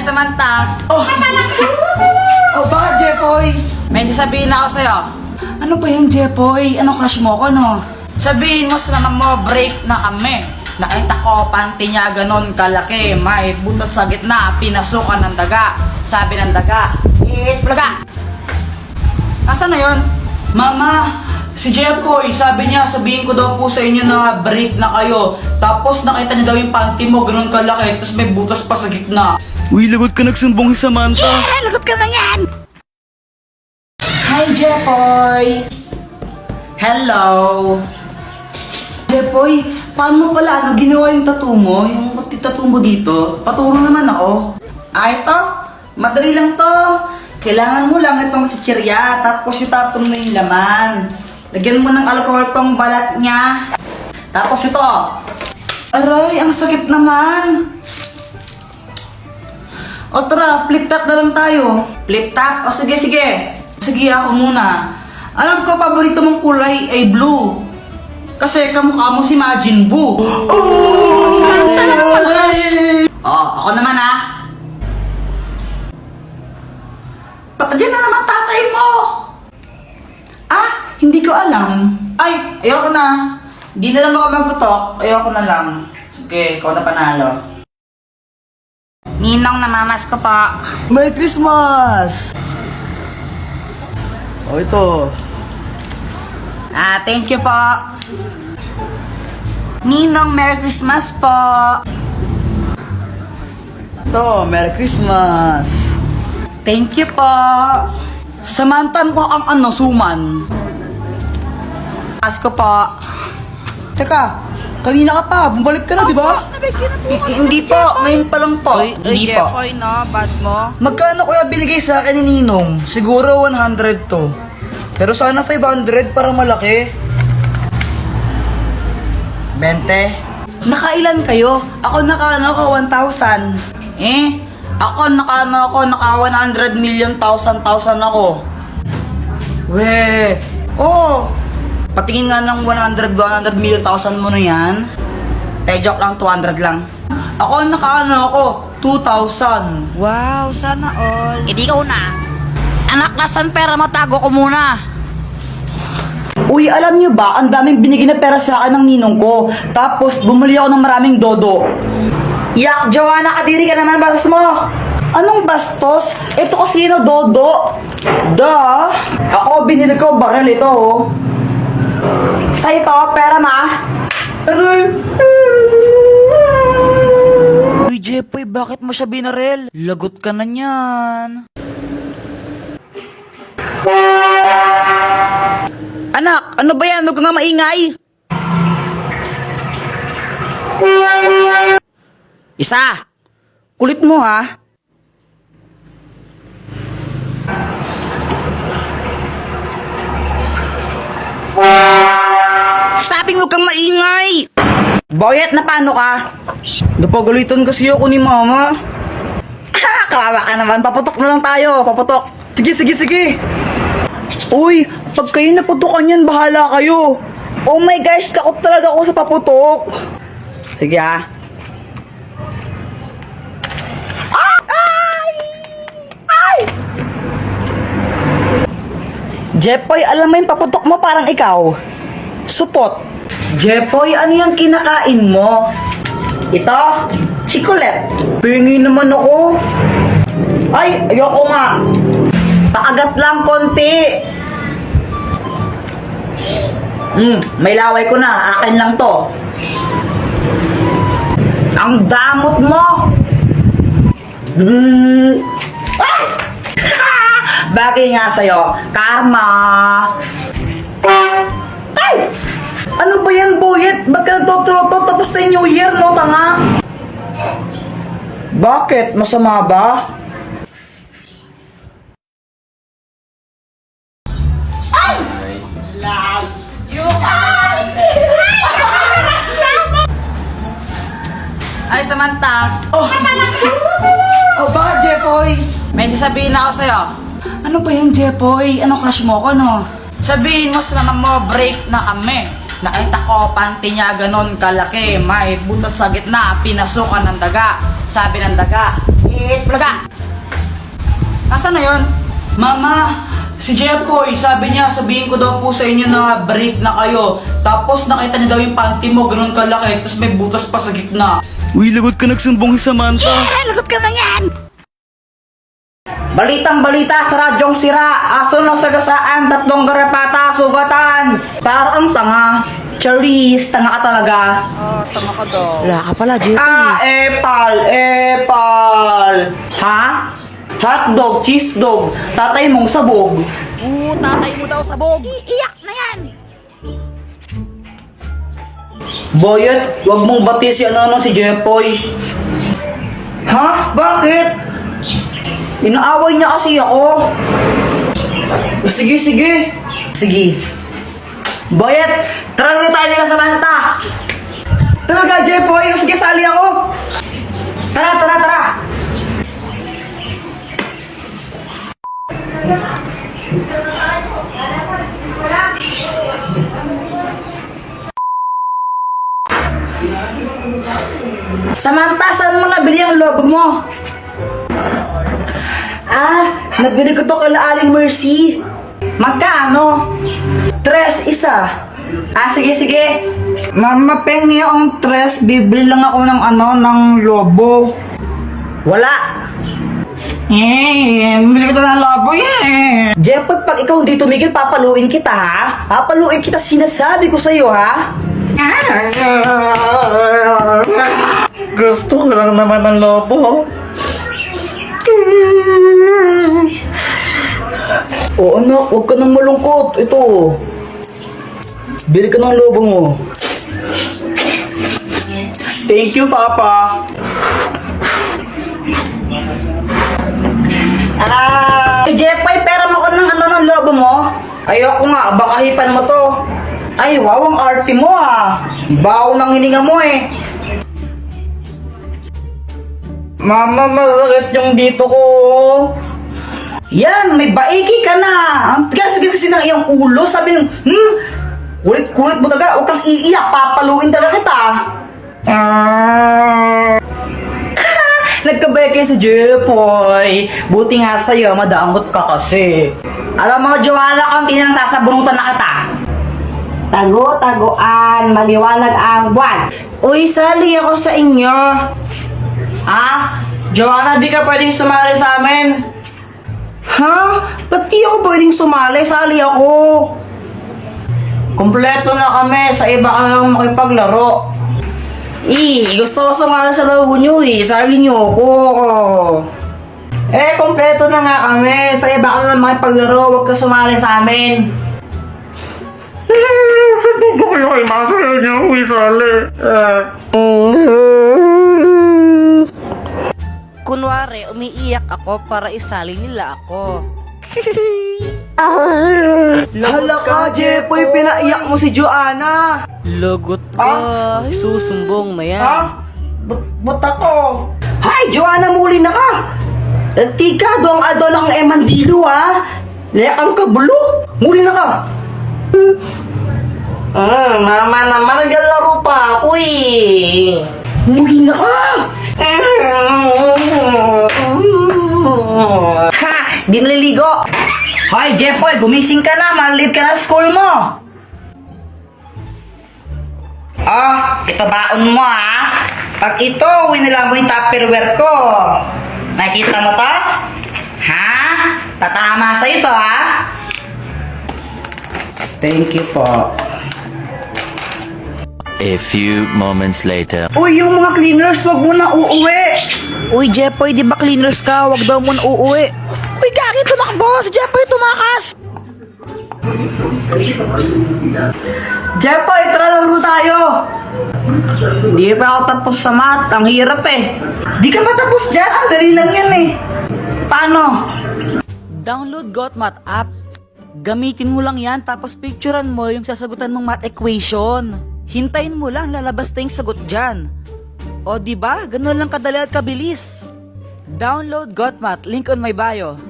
Samantha. Bakit, Jepoy? May sasabihin ako sa'yo. Ano ba yan, Jepoy? Ano crush mo ko, no? Sabihin mo sa mama mo, break na kami. Nakita ko, panty niya ganon kalaki. May butas sa gitna, pinasukan ng daga. Sabi ng daga, Plaga! Nasaan na yun? Mama, si Jepoy, sabi niya, sabihin ko daw po sa inyo na break na kayo. Tapos nakita niya daw yung panty mo, ganon kalaki. Tapos may butas pa sa gitna. Uy, lagot ka nagsumbong si Samantha. Lagot ka na yan! Hi, Jepoy! Hello! Jepoy, paano mo pala ginawa yung tattoo mo? Yung tattoo mo dito? Paturo naman ako. Ito, madali lang to. Kailangan mo lang itong chichirya, tapos itapon mo yung laman. Lagyan mo ng alcohol tong balat niya. Tapos ito. Aray, ang sakit naman. O tara, flip top na lang tayo. Flip top? O sige, sige. Sige, ako muna. Alam ko, paborito mong kulay ay blue. Kasi kamukha mo si Majin Buu. Ako naman ha. Diyan na naman tatay mo! Hindi ko alam. Ay, ayoko na. Di na lang ako magtutok. Ayoko na lang. Sige, ikaw na panalo. Ninong, namamas ko pa. Merry Christmas! O ito. Thank you po. Ninong, Merry Christmas po. Ito, Merry Christmas! Thank you po. Samantha mo ang suman. Asko po. Teka, kanina ka pa, bumalik ka na, di ba? Hindi po, ngayon pa lang po. Hindi po. Jepoy, no? Bad mo. Magkano kuya binigay sa akin ni Ninong? Siguro 100 to. Pero sana 500 para malaki. 20. Nakailan kayo? Ako naka 1,000. Ako naka 100 million thousand ako. We, Oh, patingin nga ng 100 million thousand mo na yan. Joke lang, 200 lang. ako ako 2,000. Wow, sana all. Hindi ka una. Anak, nasan pera mo? Tago ko muna. Uy, alam niyo ba, ang daming binigay na pera sa akin ng ninong ko. Tapos bumili ako ng maraming dodo. Yak, Joanna, kadiri ka naman, bastos mo. Anong bastos? Ito kasi na dodo. Ako binili ko baril ito, oh. Sa'yo to, pera ma. Uy, Jepoy, bakit mo siya binaril? Lagot ka na niyan. Anak, ano ba yan? Huwag ka nga maingay. Isa. Kulit mo, ha? Sabing huwag kang maingay. Boyet, na paano ka? Napagalitan kasi ako ni mama. Kawawa ka naman. Paputok na lang tayo. Paputok. Sige. Uy, pag kayo naputukan yan, bahala kayo. Oh my gosh, takot talaga ako sa paputok. Sige ha. Jepoy, alam mo yung paputok mo parang ikaw. Supot. Jepoy, ano yung kinakain mo? Ito, sikulet. Pingi naman ako. Ay, ayoko nga. Pakagat lang konti. May laway ko na. Akin lang to. Ang damot mo. Ay! Bagay nga sa'yo. Karma. Ay! Ano ba yan, Boyet? Ba't ka nagtotoroto tapos na yung New Year, no, tanga? Bakit? Masama ba? Ay, Samantha. Bakit, Jepoy? May sasabihin ako sa'yo. Ano ba yan, Jepoy? Ano crush mo ko, no? Sabihin mo sa mama mo, break na kami. Nakita ko, panty niya ganon kalaki. May butas sa gitna, pinasukan ng daga. Sabi ng daga, bulaga! Nasaan na yun? Mama, si Jeffoy, sabi niya, sabihin ko daw po sa inyo na break na kayo. Tapos nakita niya daw yung panty mo, ganun kalaki, tapos may butas pa sa gitna. Uy, lagot ka nagsumbong si Samantha. Lagot ka na yan! Balitang balita sa radyong sira. Aso na sagasaan, 3 garapata, sugatan. Parang tanga. Charis, tanga ka talaga. Tanga ka daw. Wala ka pala, Jeffy. Epal. Ha? Hotdog, cheese dog. Tatay mong sabog. Tatay mo daw sabog. Iiyak na yan. Boyet, wag mong bati si si Jeffoy. Ha? Bakit? Inaaway niya kasi ako. Sige. Boyet, tara na tayo nila sa Samantha. Talaga, Jeffoy, sige, sali ako. Tara. Samantha, saan mo nabili ang lobo mo? Nabili ko to kay Aling Mercy. Magkano? 3 isa. Sige. Mama, pengi ang 3. Bibili lang ako ng ng lobo. Wala. Bibili ko to ng lobo Jeff, pag ikaw hindi tumigil, papaluin kita ha? Papaluin kita, sinasabi ko sa'yo ha? Gusto ko lang naman ng lobo. Anak, huwag ka nang malungkot. Ito. Bili ka ng lobo mo. Thank you, Papa. Jeffy, pera mo ka ng lobo mo? Ayoko nga, baka hipan mo to. Ay, wow, ang arte mo Baho ng hininga mo Mama, masakit yung dito ko. Yan, may baiki ka na. Ang tigas kasi ng iyong ulo. Sabi yung, kulit-kulit mo talaga. Huwag kang iiyak. Papaluin talaga kita. Nagkabay kayo sa Jeffoy. Buti nga sa'yo, madamot ka kasi. Alam mo, Joanna, konti nang sasabunutan na kita. Tago-taguan, maliwanag ang buwan. Uy, sali ako sa inyo. Joanna, di ka pwedeng sumali sa amin. Ha? Ba't di ako pwedeng sumali? Sali ako. Kompleto na kami. Sa iba ka lang makipaglaro. Gusto ko sumali sa laro nyo Sali nyo ako. Kompleto na nga kami. Sa iba ka lang makipaglaro. Huwag ka sumali sa amin. Sabi ko kayo kay Mama niya ako isali. Kunwari, umiiyak ako para isali nila ako. Hala ka, Jeffoy, pinaiyak mo si Joanna. Lagot ka, susumbong na yan. Ba't ako? Hay, Joanna, muli na ka. Tika, doang adol ang emandilo Layak ang kabulok. Muli na ka. Mama naman, naglalaro pa ako Muli na ka. Di naliligo. Hoy, Jeffoy, gumising ka na. Malit ka na sa school mo. Ito baon mo Pag ito, winala mo yung tupperware ko. Nakikita mo to? Tatama sa ito Thank you po. A few moments later. Uy, yung mga cleaners, wag mo na uuwi. Uy, Jeffoy, di ba cleaners ka? Wag daw mo na uuwi. Uy, gagi, tumakbo! Si Jeffoy tumakas! Jeffoy, tara laro tayo! Di pa ako tapos sa math. Ang hirap Di ka pa tapos dyan. Ang dali lang yan Paano? Download GotMath app. Gamitin mo lang yan tapos picturean mo yung sasagutan mong math equation. Hintayin mo lang, lalabas na yung sagot dyan. O diba? Ganun lang kadali at kabilis. Download GotMath, link on my bio.